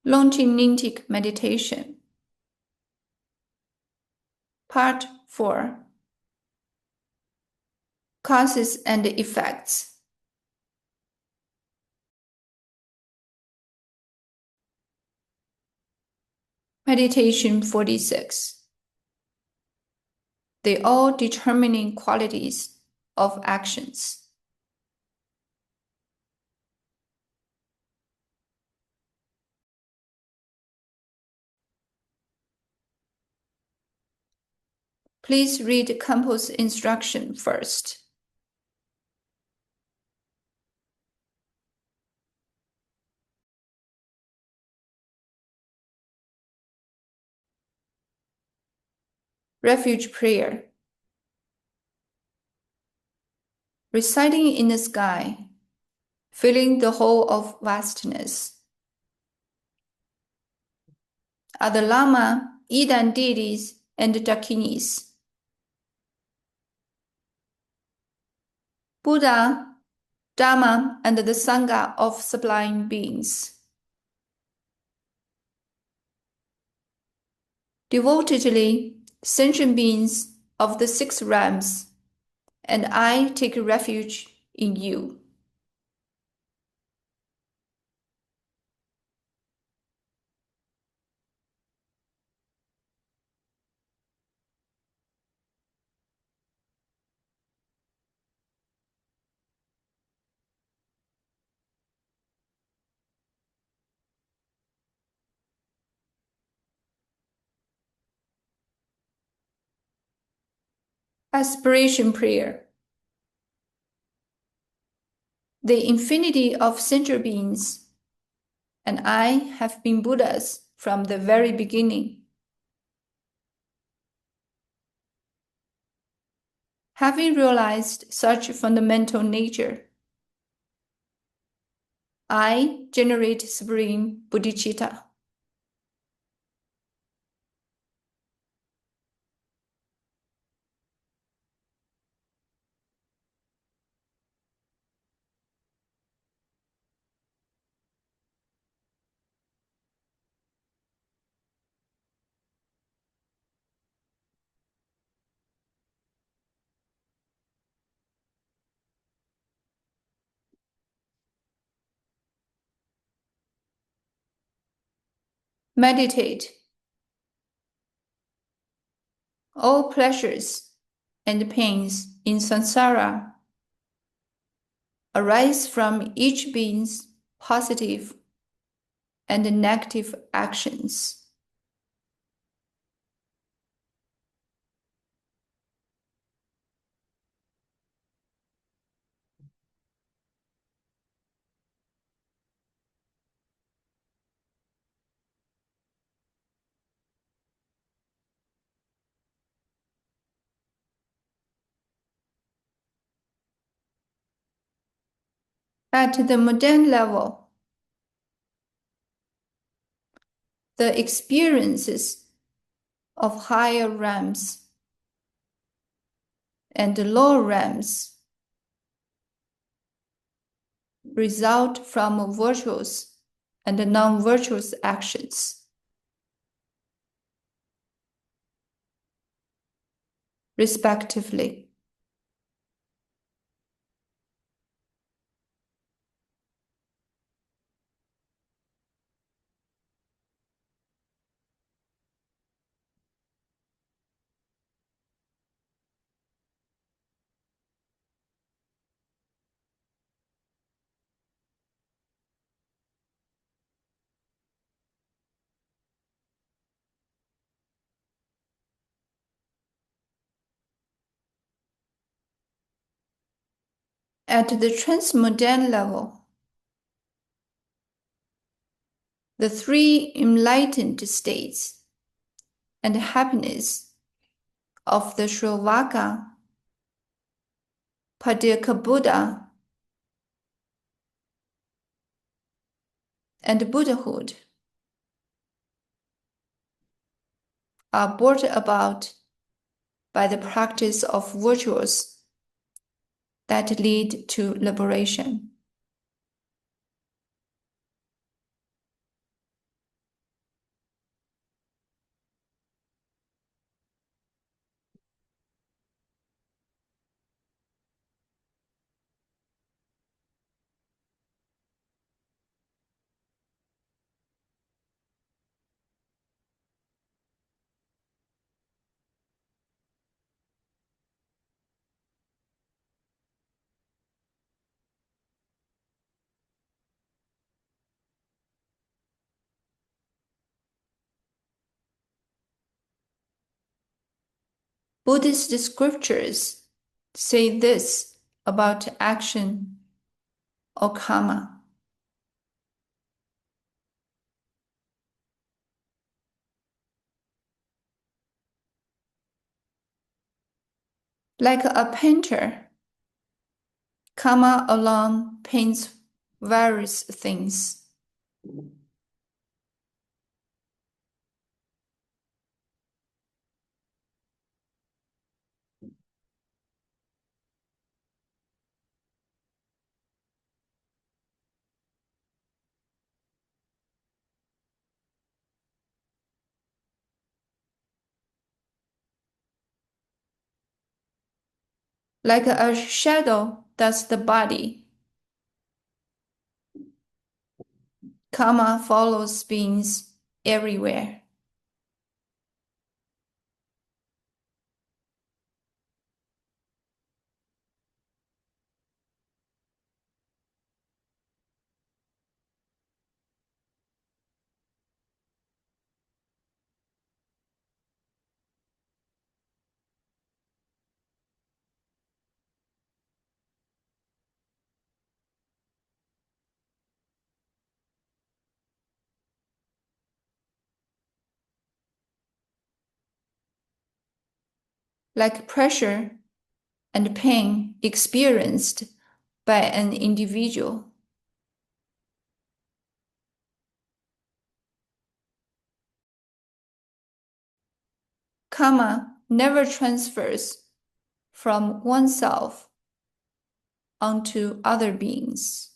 Longinentic Meditation. Part 4. Causes and Effects. Meditation 46. The all-determining qualities of actions. Please read Campo's instruction first. Refuge Prayer. Residing in the sky, filling the whole of vastness, are the Lama, Idan deities, and Dakinis. Buddha, Dharma, and the Sangha of sublime beings. Devotedly, sentient beings of the 6 realms, and I take refuge in you. Aspiration Prayer. The infinity of sentient beings, and I have been Buddhas from the very beginning. Having realized such fundamental nature, I generate supreme bodhicitta. Meditate. All pleasures and pains in samsara arise from each being's positive and negative actions. At the mundane level, the experiences of higher realms and lower realms result from virtuous and non-virtuous actions, respectively. At the transmundane level, the 3 enlightened states and happiness of the shravaka, pratyekabuddha, and Buddhahood are brought about by the practice of virtues that lead to liberation. Buddhist scriptures say this about action or karma. Like a painter, karma alone paints various things. Like a shadow does the body, karma follows beings everywhere. Like pressure and pain experienced by an individual. Karma never transfers from oneself onto other beings.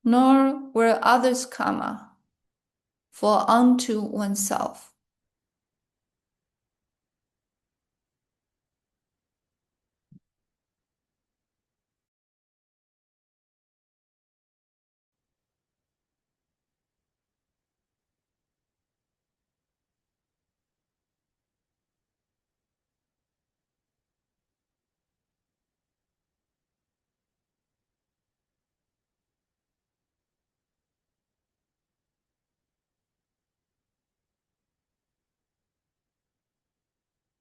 Nor will others' karma fall onto oneself.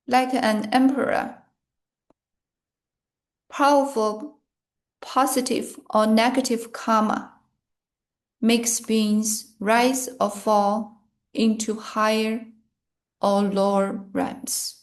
Like an emperor, powerful positive or negative karma makes beings rise or fall into higher or lower realms.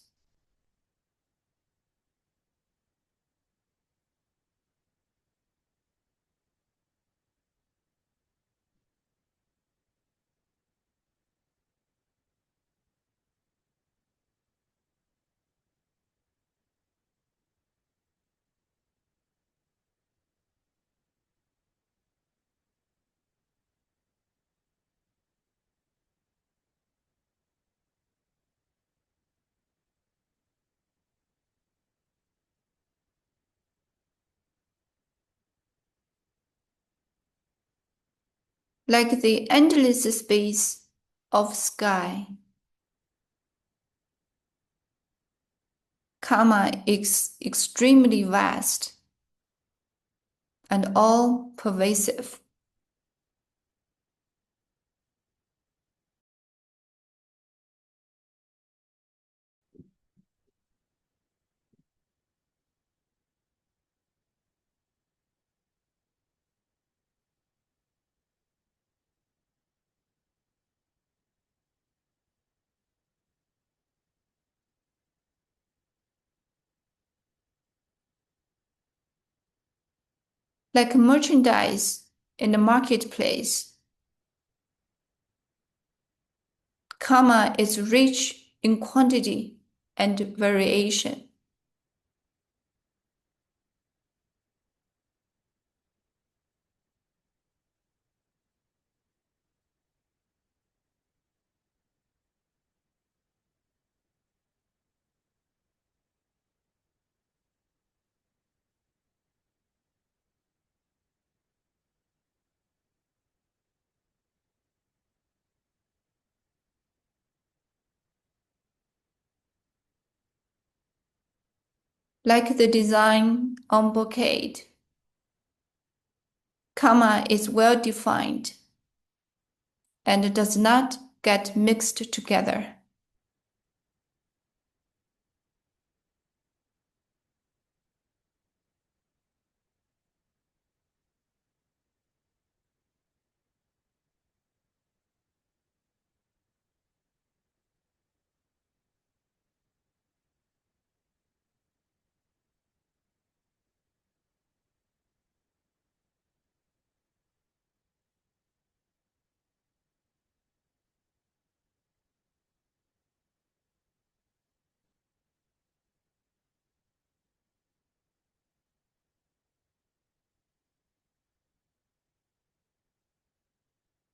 Like the endless space of sky, karma is extremely vast and all pervasive. Like merchandise in the marketplace, karma is rich in quantity and variation. Like the design on bouquet, Karma is well defined and does not get mixed together.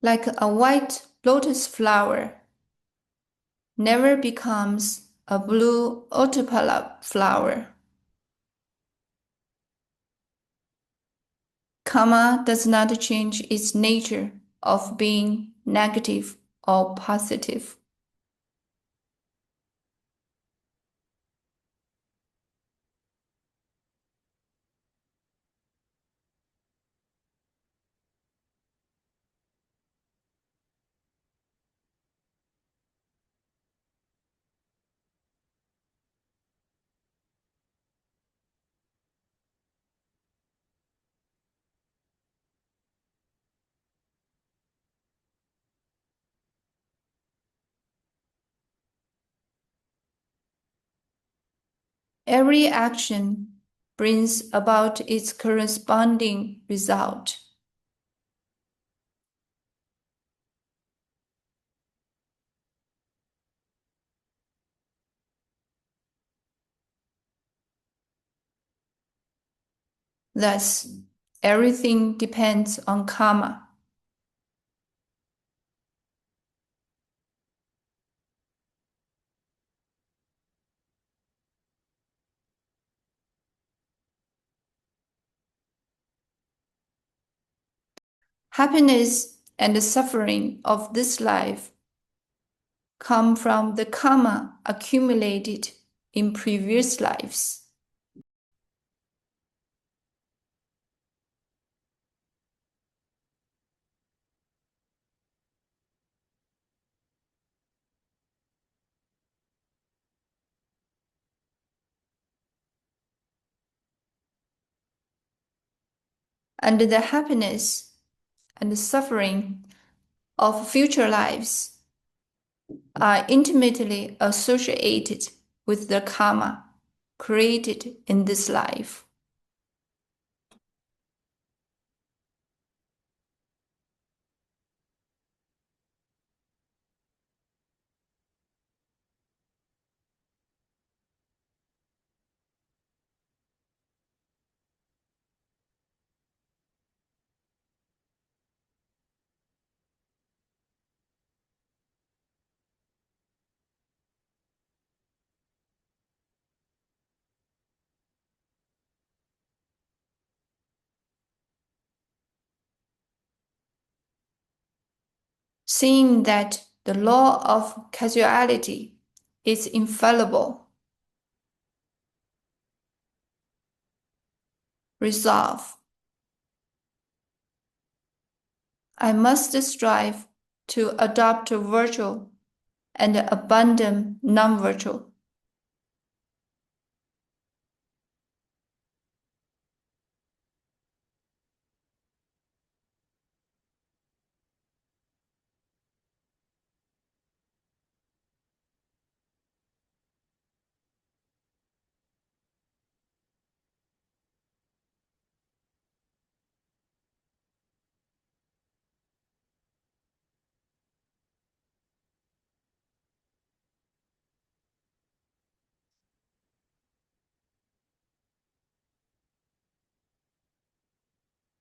Like a white lotus flower never becomes a blue otapala flower. Karma does not change its nature of being negative or positive. Every action brings about its corresponding result. Thus, everything depends on karma. Happiness and the suffering of this life come from the karma accumulated in previous lives. And the happiness and the suffering of future lives are intimately associated with the karma created in this life. Seeing that the law of causality is infallible, resolve. I must strive to adopt virtue and abandon non-virtue.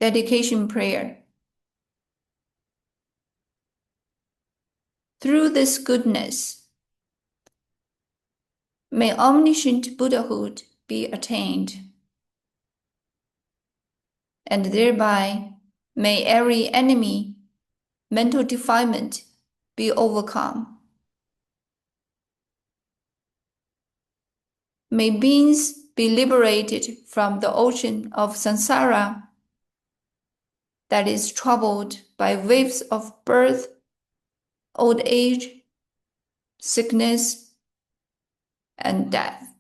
Dedication prayer. Through this goodness, may omniscient Buddhahood be attained, and thereby may every enemy, mental defilement, be overcome. May beings be liberated from the ocean of samsara that is troubled by waves of birth, old age, sickness, and death.